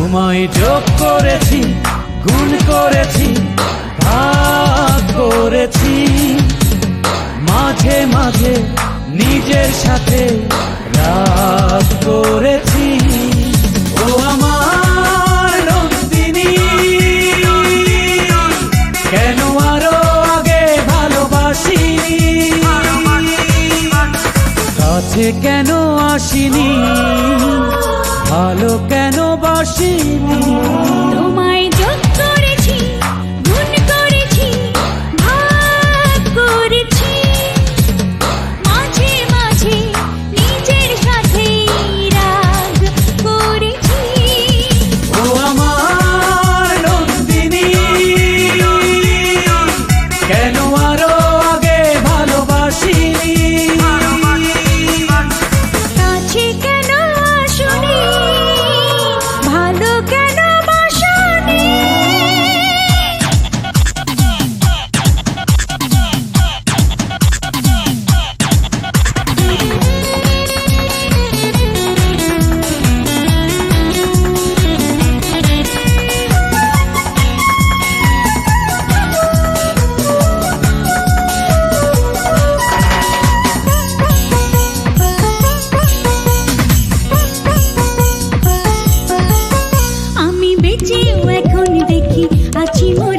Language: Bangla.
তোমায় যোগ করেছি, গুণ করেছি, ভাগ করেছি, মাঝে মাঝে নিজের সাথে রাগ করেছি। ও আমার নন্দিনী, কেন আরো আগে ভালোবাসিনি, কাছে কেন আসিনি, ভালো কেন বাসিনি। তোমায় যোগ করেছি, গুণ করেছি, ভাগ করেছি, মাঝে মাঝে নিজের সাথে রাগ করেছি। ও আমার নন্দিনী, কেন আরো আগে ভালোবাসিনি, কাছে কেন আসোনি, ভালো কেন বাসোনি। আমি বেঁচেও এখন দেখি আছি মরে।